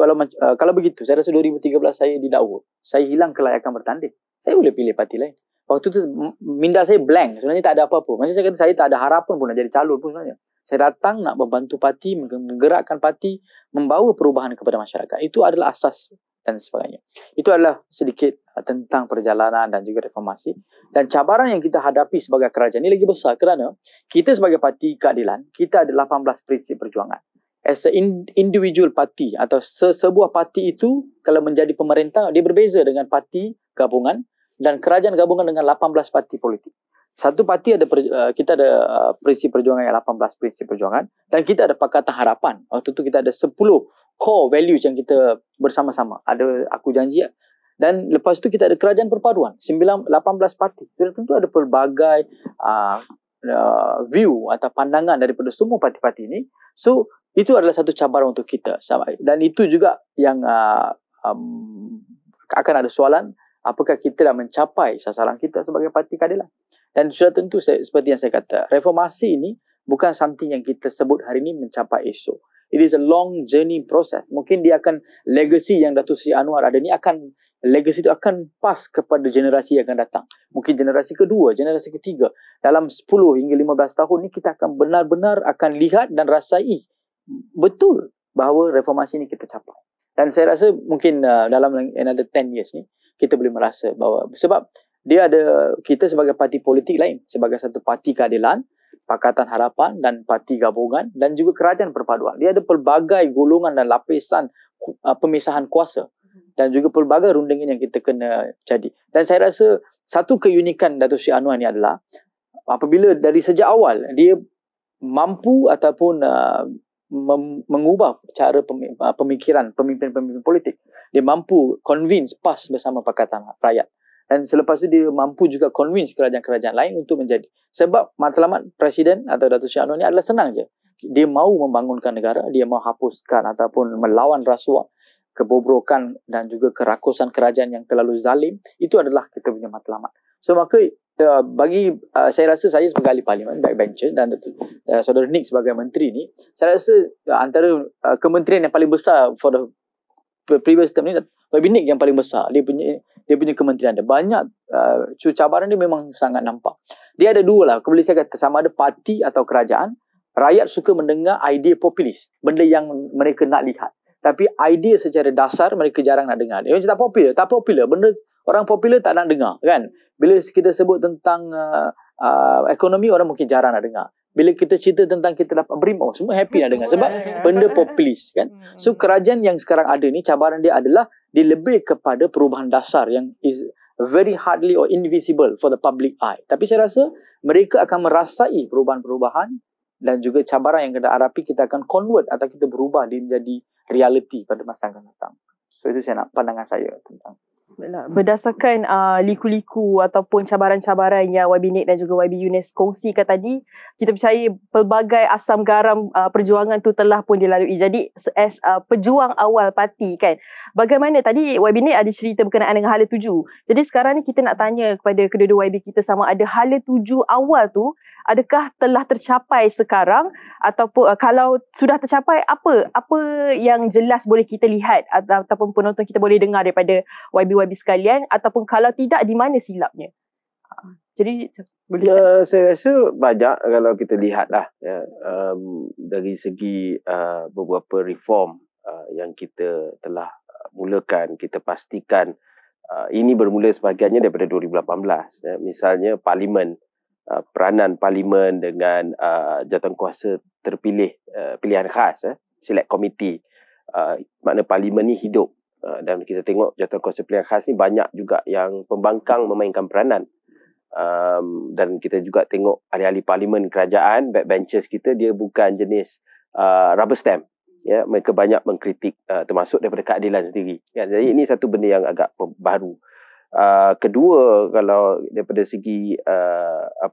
kalau begitu, saya rasa 2013 saya didakwa. Saya hilang kelayakan bertanding. Saya boleh pilih parti lain. Waktu tu minda saya blank. Sebenarnya tak ada apa-apa. Maksudnya saya kata saya tak ada harapan pun nak jadi calon pun sebenarnya. Saya datang nak membantu parti, menggerakkan parti, membawa perubahan kepada masyarakat. Itu adalah asas dan sebagainya. Itu adalah sedikit tentang perjalanan dan juga reformasi. Dan cabaran yang kita hadapi sebagai kerajaan ini lagi besar kerana kita sebagai parti keadilan, kita ada 18 prinsip perjuangan. As a individual party atau sebuah parti itu kalau menjadi pemerintah, dia berbeza dengan parti gabungan dan kerajaan gabungan dengan 18 parti politik. Satu parti ada kita ada prinsip perjuangan yang 18 prinsip perjuangan dan kita ada Pakatan Harapan. Waktu tu kita ada 10 core values yang kita bersama-sama. Ada aku janji dan lepas tu kita ada kerajaan perpaduan 18 parti. Jadi tentu ada pelbagai view atau pandangan daripada semua parti-parti ini. So itu adalah satu cabaran untuk kita dan itu juga yang akan ada soalan apakah kita dah mencapai sasaran kita sebagai parti keadilan. Dan sudah tentu seperti yang saya kata, reformasi ini bukan something yang kita sebut hari ini mencapai esok. It is a long journey process. Mungkin dia akan legacy yang Datuk Seri Anwar ada ni akan legacy itu akan pas kepada generasi yang akan datang. Mungkin generasi kedua, generasi ketiga. Dalam 10 hingga 15 tahun ni kita akan benar-benar akan lihat dan rasai betul bahawa reformasi ini kita capai. Dan saya rasa mungkin dalam another 10 years ni kita boleh merasa bahawa sebab dia ada kita sebagai parti politik lain, sebagai satu parti keadilan, Pakatan Harapan dan parti gabungan dan juga kerajaan perpaduan. Dia ada pelbagai golongan dan lapisan pemisahan kuasa dan juga pelbagai rundingan yang kita kena jadi. Dan saya rasa satu keunikan Datuk Seri Anwar ni adalah apabila dari sejak awal dia mampu ataupun mengubah cara pemikiran pemimpin-pemimpin politik. Dia mampu convince PAS bersama Pakatan Rakyat. Dan selepas itu dia mampu juga convince kerajaan-kerajaan lain untuk menjadi. Sebab matlamat Presiden atau Datuk Seri Anwar ni adalah senang je. Dia mahu membangunkan negara, dia mahu hapuskan ataupun melawan rasuah, kebobrokan dan juga kerakusan kerajaan yang terlalu zalim. Itu adalah kita punya matlamat. So maka bagi saya rasa saya sebagai ahli parlimen, backbencher, dan saudara Nick sebagai menteri ni, saya rasa antara kementerian yang paling besar for the previous term ni, bagi Nick yang paling besar. Dia punya kementerian ada banyak cabaran dia memang sangat nampak. Dia ada dua lah, boleh saya kata, sama ada parti atau kerajaan. Rakyat suka mendengar idea populis, benda yang mereka nak lihat. Tapi idea secara dasar mereka jarang nak dengar. Dia macam tak popular. Benda orang popular tak nak dengar, kan? Bila kita sebut tentang ekonomi, orang mungkin jarang nak dengar. Bila kita cerita tentang kita dapat BRIM, semua happy nak dengar. Sebab benda populis, kan? So kerajaan yang sekarang ada ni, cabaran dia adalah dia lebih kepada perubahan dasar yang is very hardly or invisible for the public eye. Tapi saya rasa mereka akan merasai perubahan-perubahan dan juga cabaran yang kita hadapi, kita akan convert atau kita berubah dia menjadi reality pada masa yang akan datang. So itu saya nak pandangan saya tentang. Berdasarkan liku-liku ataupun cabaran-cabaran yang YB Nick dan juga YB Yunus kongsikan tadi, kita percaya pelbagai asam garam perjuangan tu telah pun dilalui. Jadi as pejuang awal parti, kan, bagaimana tadi YB Nick ada cerita berkenaan dengan hala tuju. Jadi sekarang ni kita nak tanya kepada kedua-dua YB kita, sama ada hala tuju awal tu adakah telah tercapai sekarang, ataupun kalau sudah tercapai, apa yang jelas boleh kita lihat ataupun penonton kita boleh dengar daripada YB sekalian, ataupun kalau tidak, di mana silapnya? Jadi boleh saya rasa banyak kalau kita lihat lah, dari segi beberapa reform yang kita telah mulakan. Kita pastikan ini bermula sebahagiannya daripada 2018. Misalnya parlimen, peranan parlimen dengan jawatankuasa terpilih, pilihan khas, select committee, makna parlimen ni hidup, dan kita tengok jawatankuasa pilihan khas ni banyak juga yang pembangkang memainkan peranan, dan kita juga tengok ahli-ahli parlimen kerajaan, backbenchers kita, dia bukan jenis rubber stamp, ya, mereka banyak mengkritik, termasuk daripada keadilan sendiri, ya. Jadi ini satu benda yang agak baru. Kedua, kalau daripada segi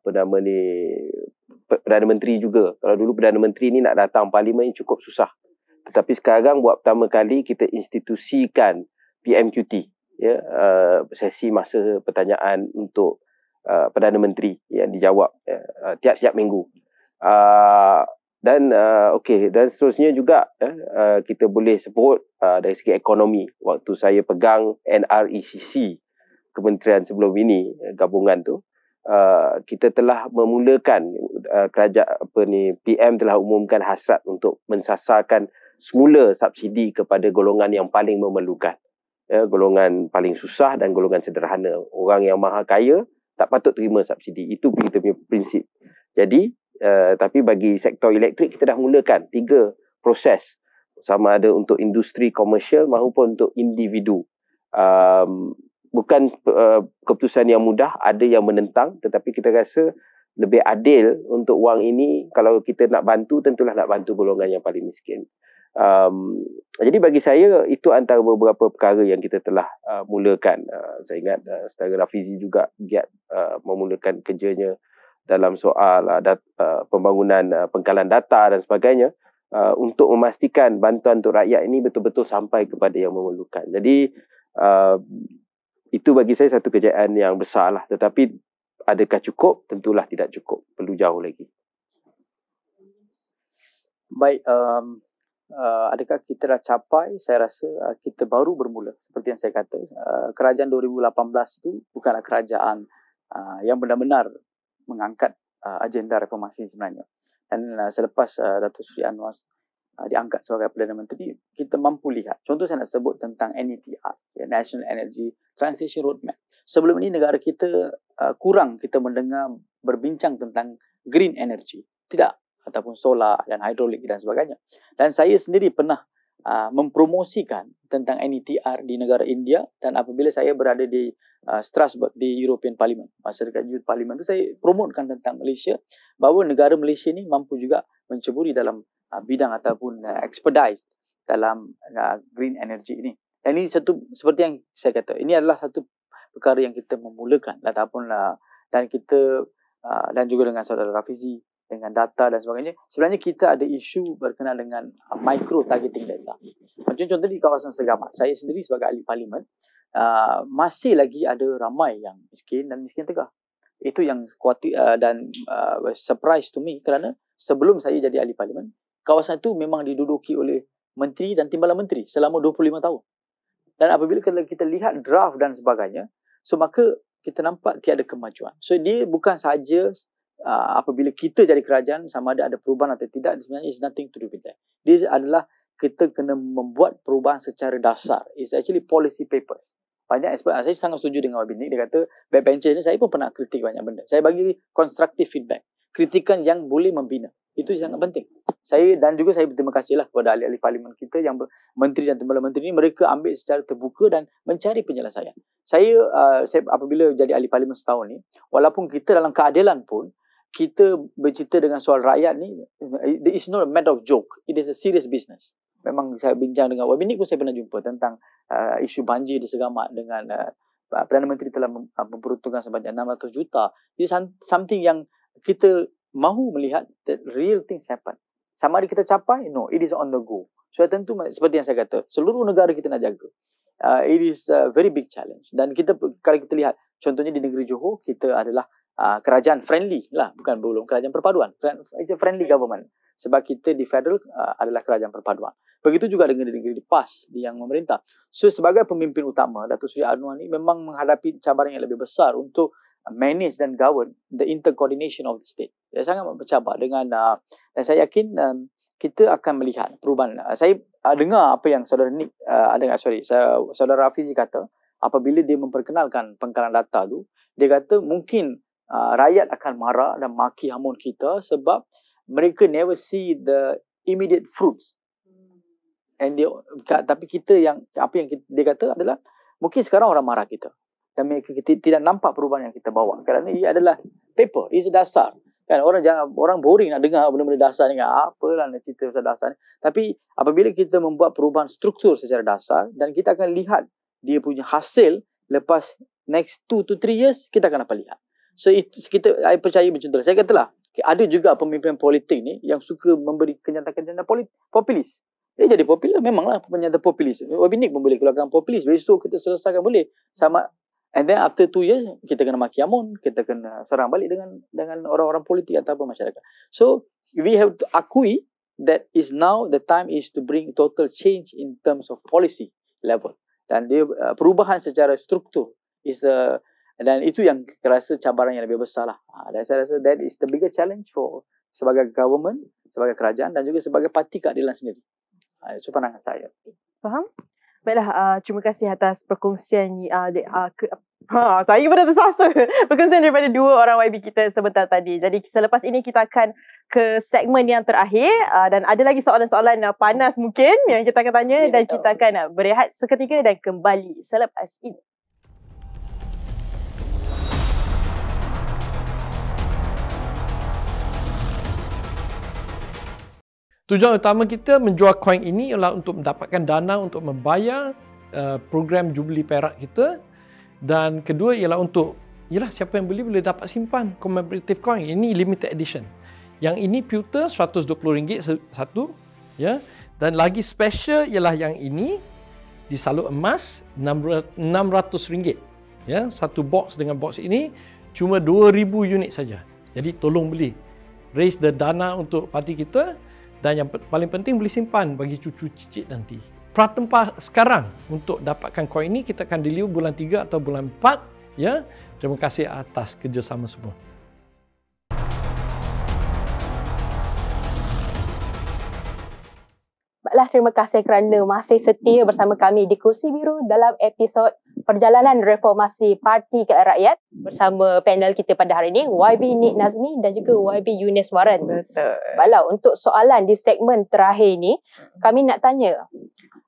Perdana Menteri juga, kalau dulu Perdana Menteri ni nak datang parlimen cukup susah, tetapi sekarang buat pertama kali kita institusikan PMQT, ya, sesi masa pertanyaan untuk Perdana Menteri yang dijawab tiap-tiap minggu, dan dan seterusnya juga kita boleh sebut dari segi ekonomi. Waktu saya pegang NRECC, kementerian sebelum ini, gabungan tu, kita telah memulakan PM telah umumkan hasrat untuk mensasarkan semula subsidi kepada golongan yang paling memerlukan, ya, golongan paling susah dan golongan sederhana. Orang yang maha kaya tak patut terima subsidi. Itu kita punya prinsip. Jadi tapi bagi sektor elektrik kita dah mulakan 3 proses, sama ada untuk industri komersial maupun untuk individu. Bukan keputusan yang mudah, ada yang menentang, tetapi kita rasa lebih adil untuk wang ini. Kalau kita nak bantu, tentulah nak bantu golongan yang paling miskin. Jadi bagi saya itu antara beberapa perkara yang kita telah mulakan. Saya ingat Saudara Rafizi juga giat memulakan kerjanya dalam soal pembangunan pengkalan data dan sebagainya, untuk memastikan bantuan untuk rakyat ini betul-betul sampai kepada yang memerlukan. Jadi itu bagi saya satu kejayaan yang besar lah. Tetapi adakah cukup? Tentulah tidak cukup. Perlu jauh lagi. Baik, adakah kita dah capai? Saya rasa kita baru bermula. Seperti yang saya kata, kerajaan 2018 tu bukanlah kerajaan yang benar-benar mengangkat agenda reformasi sebenarnya. Dan selepas Datuk Seri Anwar diangkat sebagai Perdana Menteri, kita mampu lihat. Contoh saya nak sebut tentang NETR, National Energy Transition Roadmap. Sebelum ini negara kita kurang kita mendengar berbincang tentang green energy. Tidak. Ataupun solar dan hidrolik dan sebagainya. Dan saya sendiri pernah mempromosikan tentang NETR di negara India, dan apabila saya berada di Strasbourg di European Parliament, masa dekat Youth Parliament tu, saya promotekan tentang Malaysia, bahawa negara Malaysia ni mampu juga menceburi dalam bidang ataupun expedite dalam green energy ini. Dan ini seperti yang saya kata, ini adalah satu perkara yang kita memulakan ataupun dan kita dan juga dengan saudara Rafizi dengan data dan sebagainya. Sebenarnya kita ada isu berkenaan dengan micro targeting data. Macam contoh di kawasan Segamat, saya sendiri sebagai ahli parlimen masih lagi ada ramai yang miskin dan miskin tegah. Itu yang dan surprise to me kerana sebelum saya jadi ahli parlimen, kawasan itu memang diduduki oleh menteri dan timbalan menteri selama 25 tahun. Dan apabila kita lihat draft dan sebagainya, so maka kita nampak tiada kemajuan. So dia bukan sahaja apabila kita jadi kerajaan sama ada perubahan atau tidak, sebenarnya is nothing to do with that. Dia adalah kita kena membuat perubahan secara dasar. It's actually policy papers. Banyak expert, saya sangat setuju dengan Wabi Nick. Dia kata backbencher ni, saya pun pernah kritik banyak benda. Saya bagi constructive feedback. Kritikan yang boleh membina. Itu sangat penting. Saya berterima kasihlah kepada ahli-ahli parlimen kita yang menteri dan timbalan menteri ini, mereka ambil secara terbuka dan mencari penyelesaian. Saya apabila jadi ahli parlimen setahun ni, walaupun kita dalam keadilan pun, kita bercerita dengan soal rakyat ni, it is not a matter of joke. It is a serious business. Memang saya bincang dengan Wabi Nick pun, saya pernah jumpa tentang isu banjir di Segamat dengan Perdana Menteri telah memperuntukkan sebanyak 600 juta. It's something yang kita mahu melihat that real things happen. Sama ada kita capai, no, it is on the go. So tentu seperti yang saya kata, seluruh negara kita nak jaga. It is a very big challenge. Dan kita, kalau kita lihat, contohnya di negeri Johor, kita adalah kerajaan friendly lah, belum kerajaan perpaduan. It's a friendly government. Sebab kita di federal adalah kerajaan perpaduan. Begitu juga dengan di negeri PAS yang memerintah. So sebagai pemimpin utama, Datuk Seri Anwar ni memang menghadapi cabaran yang lebih besar untuk manage dan govern the intercoordination of the state. Dia sangat bercabar dengan dan saya yakin kita akan melihat perubahan. Saya dengar apa yang saudara Nick saudara Rafizi kata apabila dia memperkenalkan pengkalan data tu, dia kata mungkin rakyat akan marah dan maki hamun kita sebab mereka never see the immediate fruits. And tapi kita dia kata adalah mungkin sekarang orang marah kita. Dan mereka tidak nampak perubahan yang kita bawa. Kerana ia adalah paper, ia dasar. Kan orang boring nak dengar benda-benda dasar ni, apalah nak cerita pasal dasar ni. Tapi apabila kita membuat perubahan struktur secara dasar dan kita akan lihat dia punya hasil lepas next 2 to 3 years, kita akan dapat lihat. So saya percaya macam tu. Saya katalah ada juga pemimpin politik ni yang suka memberi kenyataan-kenyataan populis. Dia jadi popular, memanglah penyataan populis. Wabi Nick pun boleh keluarkan populis. Besok kita selesaikan boleh. Sama. And then after 2 years, kita kena maki amun, kita kena serang balik dengan orang-orang politik ataupun masyarakat. So, we have to akui that is now the time is to bring total change in terms of policy level. Dan dia perubahan secara struktur dan itu yang rasa cabaran yang lebih besar lah. Dan saya rasa that is the bigger challenge for sebagai government, sebagai kerajaan dan juga sebagai parti keadilan sendiri. Itu pandangan saya. Faham? Baiklah, terima kasih atas perkongsian saya pun dah tersasar perkongsian daripada dua orang YB kita sebentar tadi. Jadi selepas ini kita akan ke segmen yang terakhir dan ada lagi soalan-soalan panas mungkin yang kita akan tanya dan kita akan berehat seketika dan kembali selepas ini. Tujuan utama kita menjual koin ini ialah untuk mendapatkan dana untuk membayar program Jubilee Perak kita, dan kedua ialah siapa yang beli boleh dapat simpan commemorative coin. Ini limited edition. Yang ini pewter RM120 satu, ya. Dan lagi special ialah yang ini disalut emas RM600, ya. Satu box dengan box ini cuma 2,000 unit saja. Jadi tolong beli. Raise the dana untuk parti kita. Dan yang paling penting boleh simpan bagi cucu cicit nanti. Pratempah sekarang untuk dapatkan koin ini kita akan deliver bulan 3 atau bulan 4. Ya. Terima kasih atas kerjasama semua. Baiklah, terima kasih kerana masih setia bersama kami di Kerusi Biru dalam episod Perjalanan Reformasi Parti Keadilan Rakyat bersama panel kita pada hari ini, YB Nick Nazmi dan juga YB Eunice Warren. Betul. Baiklah, untuk soalan di segmen terakhir ini, kami nak tanya,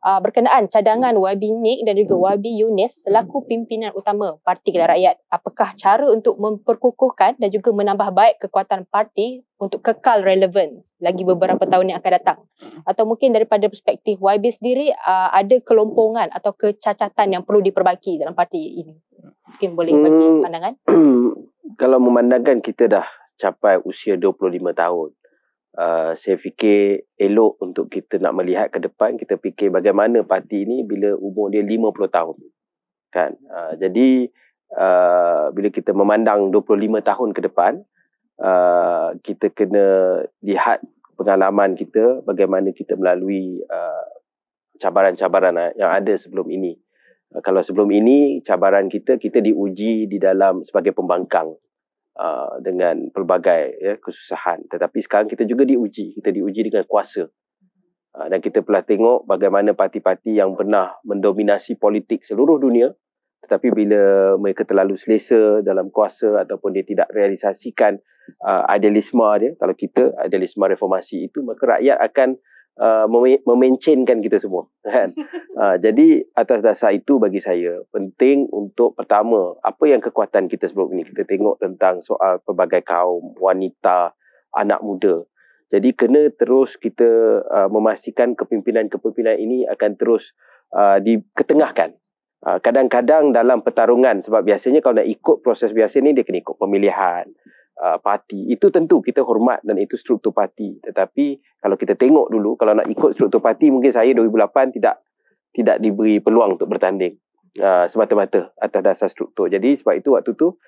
berkenaan cadangan YB Nik dan juga YB Yunis selaku pimpinan utama Parti Keadilan Rakyat. Apakah cara untuk memperkukuhkan dan juga menambah baik kekuatan parti untuk kekal relevan lagi beberapa tahun yang akan datang? Atau mungkin daripada perspektif YB sendiri, ada kelompongan atau kecacatan yang perlu diperbaiki dalam parti ini? Mungkin boleh bagi pandangan. Kalau memandangkan kita dah capai usia 25 tahun, saya fikir elok untuk kita nak melihat ke depan, kita fikir bagaimana parti ini bila umur dia 50 tahun. Kan? Jadi bila kita memandang 25 tahun ke depan, kita kena lihat pengalaman kita, bagaimana kita melalui cabaran-cabaran yang ada sebelum ini. Kalau sebelum ini, cabaran kita diuji di dalam sebagai pembangkang dengan pelbagai kesusahan. Tetapi sekarang kita juga diuji. Kita diuji dengan kuasa. Dan kita telah tengok bagaimana parti-parti yang pernah mendominasi politik seluruh dunia, tetapi bila mereka terlalu selesa dalam kuasa ataupun dia tidak realisasikan idealisme dia, kalau kita idealisme reformasi itu, maka rakyat akan memencenkan kita semua, kan? Jadi atas dasar itu bagi saya penting untuk pertama, apa yang kekuatan kita sebelum ini, kita tengok tentang soal pelbagai kaum, wanita, anak muda. Jadi kena terus kita memastikan kepimpinan-kepimpinan ini akan terus diketengahkan. Kadang-kadang dalam pertarungan, sebab biasanya kalau nak ikut proses biasa ni, dia kena ikut pemilihan parti. Itu tentu kita hormat dan itu struktur parti. Tetapi kalau kita tengok dulu, kalau nak ikut struktur parti, mungkin saya 2008 tidak diberi peluang untuk bertanding semata-mata atas dasar struktur. Jadi sebab itu waktu tu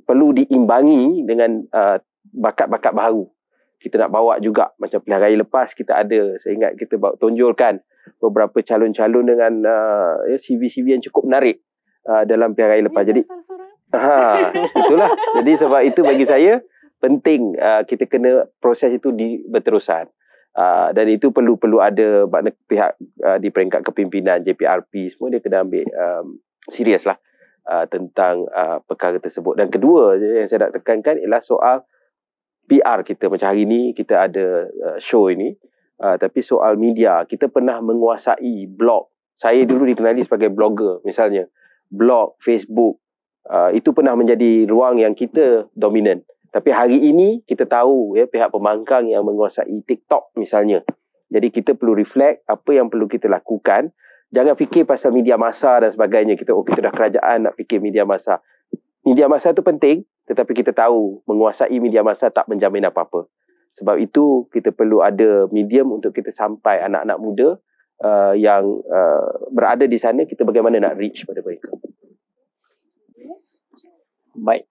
perlu diimbangi dengan bakat-bakat baru. Kita nak bawa juga macam pilihan raya lepas kita ada. Saya ingat kita tonjolkan beberapa calon-calon dengan CV-CV yang cukup menarik dalam pilihan raya lepas. Jadi itulah. Jadi sebab itu bagi saya penting kita kena proses itu berterusan. Dan itu perlu ada makna pihak di peringkat kepimpinan JPRP semua dia kena ambil serius lah tentang perkara tersebut. Dan kedua yang saya nak tekankan ialah soal PR kita. Macam hari ni kita ada show ini, tapi soal media, kita pernah menguasai blog. Saya dulu dikenali sebagai blogger misalnya. Blog, Facebook, itu pernah menjadi ruang yang kita dominan. Tapi hari ini kita tahu pihak pembangkang yang menguasai TikTok misalnya. Jadi kita perlu reflect apa yang perlu kita lakukan. Jangan fikir pasal media massa dan sebagainya. Kita dah kerajaan nak fikir media massa. Media massa itu penting, tetapi kita tahu menguasai media massa tak menjamin apa-apa. Sebab itu kita perlu ada medium untuk kita sampai anak-anak muda yang berada di sana, kita bagaimana nak reach pada mereka. Baik,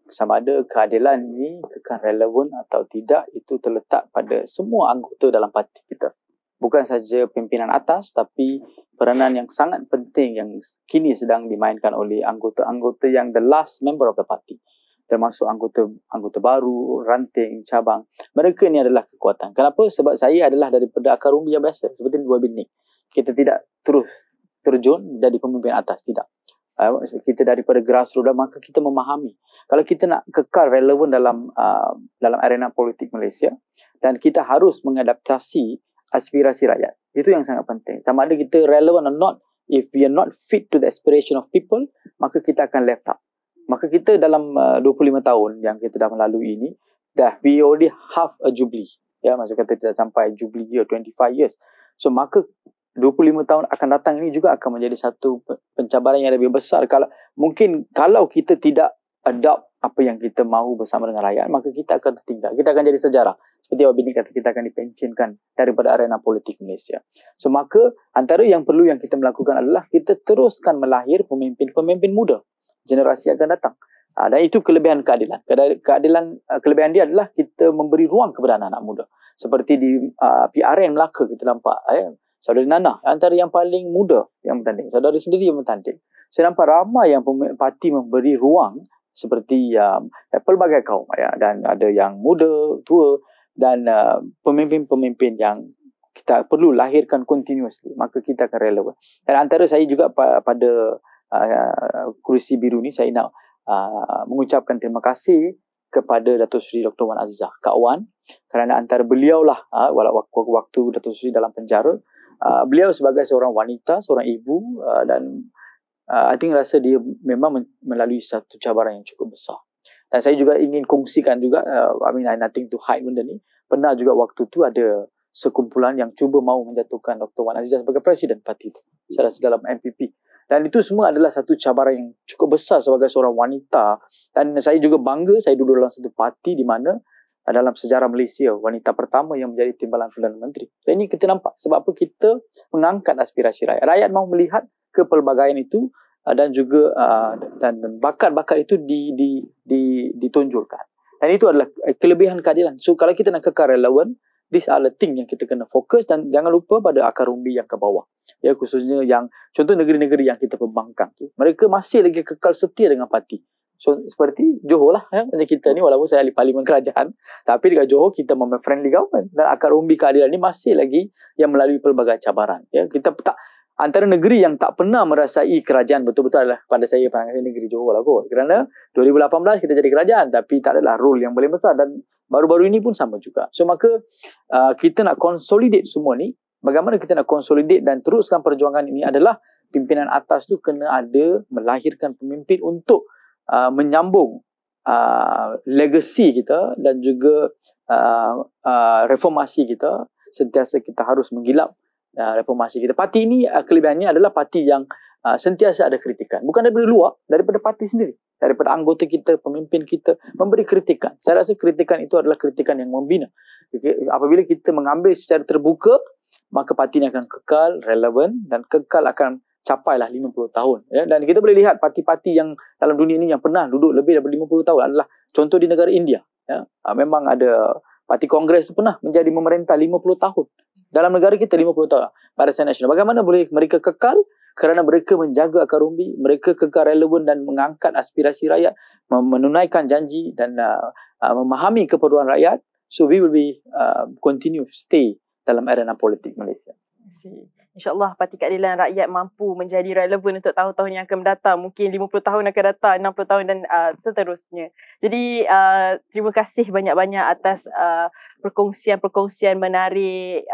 sama ada keadilan ini kekal relevan atau tidak, itu terletak pada semua anggota dalam parti kita. Bukan saja pimpinan atas, tapi peranan yang sangat penting yang kini sedang dimainkan oleh anggota-anggota yang the last member of the party. Termasuk anggota baru, ranting, cabang. Mereka ni adalah kekuatan. Kenapa? Sebab saya adalah daripada akar umbi yang biasa. Seperti YB Nik. Kita tidak terus terjun jadi pemimpin atas. Tidak. Kita daripada grassroots, maka kita memahami. Kalau kita nak kekal relevan dalam arena politik Malaysia, dan kita harus mengadaptasi aspirasi rakyat. Itu yang sangat penting. Sama ada kita relevant or not, if we are not fit to the aspiration of people, maka kita akan left out. Maka kita dalam 25 tahun yang kita dah melalui ini, we already have a jubilee. Ya, maksud kata tidak sampai jubilee year, 25 years. So, maka 25 tahun akan datang ini juga akan menjadi satu pencabaran yang lebih besar. Kalau kita tidak adopt apa yang kita mahu bersama dengan rakyat, maka kita akan tertinggal. Kita akan jadi sejarah. Seperti YB Nik kata, kita akan dipensionkan daripada arena politik Malaysia. So, maka antara yang perlu yang kita melakukan adalah kita teruskan melahir pemimpin-pemimpin muda. Generasi akan datang. Dan itu kelebihan keadilan. Kelebihan dia adalah kita memberi ruang kepada anak-anak muda. Seperti di PRN Melaka kita nampak. Saudari Nana, antara yang paling muda yang bertanding. Saudari sendiri yang bertanding. Saya nampak ramai yang parti memberi ruang seperti pelbagai kaum. Dan ada yang muda, tua dan pemimpin-pemimpin yang kita perlu lahirkan continuously. Maka kita akan relevan. Dan antara saya juga pada kursi biru ni, saya nak mengucapkan terima kasih kepada Datuk Seri Dr. Wan Azizah, Kak Wan, kerana antara beliau lah waktu Datuk Seri dalam penjara, beliau sebagai seorang wanita, seorang ibu, dan I think rasa dia memang melalui satu cabaran yang cukup besar. Dan saya juga ingin kongsikan juga, I mean nothing to hide benda ni. Pernah juga waktu tu ada sekumpulan yang cuba mahu menjatuhkan Dr. Wan Azizah sebagai presiden parti itu. Saya rasa dalam MPP. Dan itu semua adalah satu cabaran yang cukup besar sebagai seorang wanita. Dan saya juga bangga saya duduk dalam satu parti di mana dalam sejarah Malaysia, wanita pertama yang menjadi timbalan Perdana Menteri. Dan ini kita nampak sebab apa kita mengangkat aspirasi rakyat. Rakyat mahu melihat kepelbagaian itu dan juga dan bakat-bakat itu ditonjolkan. Dan itu adalah kelebihan keadilan. So kalau kita nak kekal relevan, these are the thing yang kita kena fokus, dan jangan lupa pada akar umbi yang ke bawah. Ya, khususnya yang contoh negeri-negeri yang kita pembangkang tu, mereka masih lagi kekal setia dengan parti. So seperti Johor lah, ya, macam kita ni walaupun saya ahli parlimen kerajaan, tapi dekat Johor kita memang friendly government, dan akar umbi keadilan ni masih lagi yang melalui pelbagai cabaran. Ya, kita tak, antara negeri yang tak pernah merasai kerajaan betul-betul adalah pada saya pandangan negeri Johor lah kot. Kerana 2018 kita jadi kerajaan tapi tak adalah role yang boleh besar, dan baru-baru ini pun sama juga. So maka kita nak consolidate semua ni. Bagaimana kita nak consolidate dan teruskan perjuangan ini adalah pimpinan atas tu kena ada melahirkan pemimpin untuk menyambung legacy kita dan juga reformasi kita. Sentiasa kita harus menggilap reformasi kita. Parti ini kelebihannya adalah parti yang sentiasa ada kritikan. Bukan daripada luar, daripada parti sendiri. Daripada anggota kita, pemimpin kita memberi kritikan. Saya rasa kritikan itu adalah kritikan yang membina. Apabila kita mengambil secara terbuka, maka parti ini akan kekal, relevan, dan kekal akan capailah 50 tahun. Ya? Dan kita boleh lihat parti-parti yang dalam dunia ini yang pernah duduk lebih daripada 50 tahun adalah contoh di negara India. Ya? Memang ada parti Kongres itu pernah menjadi memerintah 50 tahun. Dalam negara kita 50 tahun. Barisan Nasional. Bagaimana boleh mereka kekal? Kerana mereka menjaga akar umbi, mereka kekal relevan dan mengangkat aspirasi rakyat, menunaikan janji dan memahami keperluan rakyat. So we will be continue stay dalam arena politik Malaysia. InsyaAllah Parti Keadilan Rakyat mampu menjadi relevan untuk tahun-tahun yang akan mendatang. Mungkin 50 tahun akan datang, 60 tahun dan seterusnya. Jadi terima kasih banyak-banyak atas perkongsian-perkongsian menarik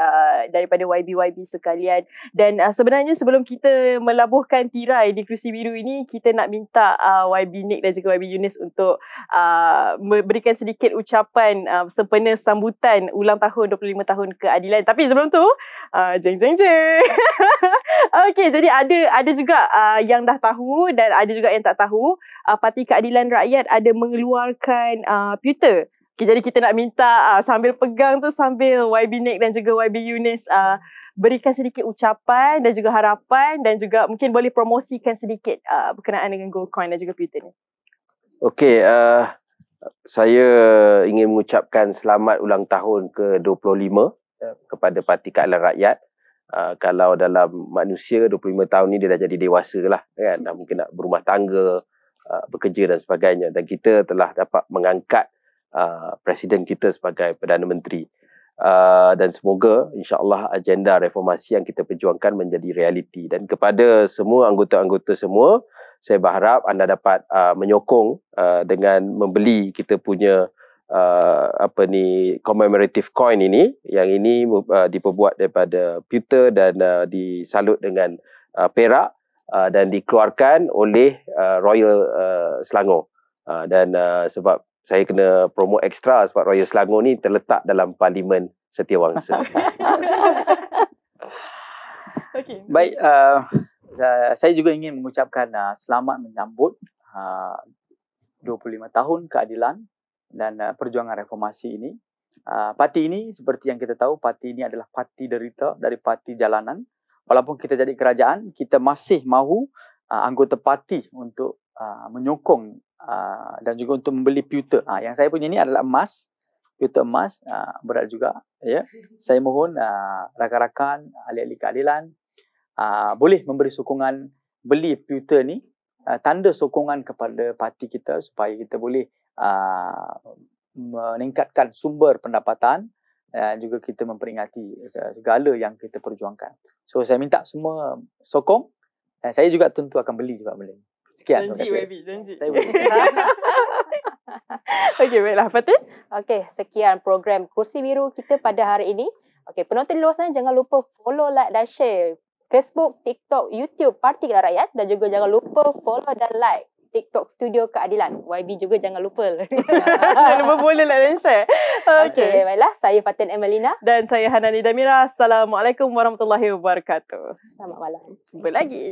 daripada YB sekalian. Dan sebenarnya sebelum kita melabuhkan tirai di kerusi biru ini, kita nak minta YB Nick dan juga YB Yunus untuk memberikan sedikit ucapan sempena sambutan ulang tahun 25 tahun keadilan. Tapi sebelum tu, jeng jeng jeng. Okey, jadi ada juga yang dah tahu dan ada juga yang tak tahu. Parti Keadilan Rakyat ada mengeluarkan Twitter. Okay, jadi kita nak minta sambil pegang tu, sambil YB Nick dan juga YB Yunus berikan sedikit ucapan dan juga harapan, dan juga mungkin boleh promosikan sedikit berkenaan dengan Gold Coin dan juga Twitter ni. Okey, saya ingin mengucapkan selamat ulang tahun ke-25 kepada Parti Keadilan Rakyat. Kalau dalam manusia 25 tahun ni dia dah jadi dewasa lah, kan? Dah mungkin nak berumah tangga, bekerja dan sebagainya. Dan kita telah dapat mengangkat Presiden kita sebagai Perdana Menteri. Dan semoga insyaAllah agenda reformasi yang kita perjuangkan menjadi realiti. Dan kepada semua anggota-anggota semua, saya berharap anda dapat menyokong dengan membeli kita punya commemorative coin ini, yang ini diperbuat daripada pewter dan disalut dengan perak dan dikeluarkan oleh Royal Selangor. Dan sebab saya kena promo ekstra sebab Royal Selangor ni terletak dalam Parlimen Setiawangsa. Okay. Baik, saya juga ingin mengucapkan selamat menyambut 25 tahun keadilan dan perjuangan reformasi ini. Parti ini seperti yang kita tahu, parti ini adalah parti derita dari parti jalanan. Walaupun kita jadi kerajaan, kita masih mahu anggota parti untuk menyokong dan juga untuk membeli pewter. Yang saya punya ini adalah emas, pewter emas, berat juga. Ya. Saya mohon rakan-rakan, ahli-ahli keadilan boleh memberi sokongan beli pewter ni, tanda sokongan kepada parti kita supaya kita boleh meningkatkan sumber pendapatan dan juga kita memperingati segala yang kita perjuangkan. So saya minta semua sokong, dan saya juga tentu akan beli juga benda ni. Sekian. Janji YB, janji. Okey, baiklah Fatin. Okey, sekian program Kerusi Biru kita pada hari ini. Okey, penonton di luar sana jangan lupa follow, like dan share Facebook, TikTok, YouTube Parti Keadilan Rakyat dan juga jangan lupa follow dan like TikTok Studio Keadilan. YB juga jangan lupa. Jangan lupa boleh like dan share. Okey, baiklah. Saya Fatin Emelina. Dan saya Hanani Damira. Assalamualaikum warahmatullahi wabarakatuh. Selamat malam. Jumpa lagi.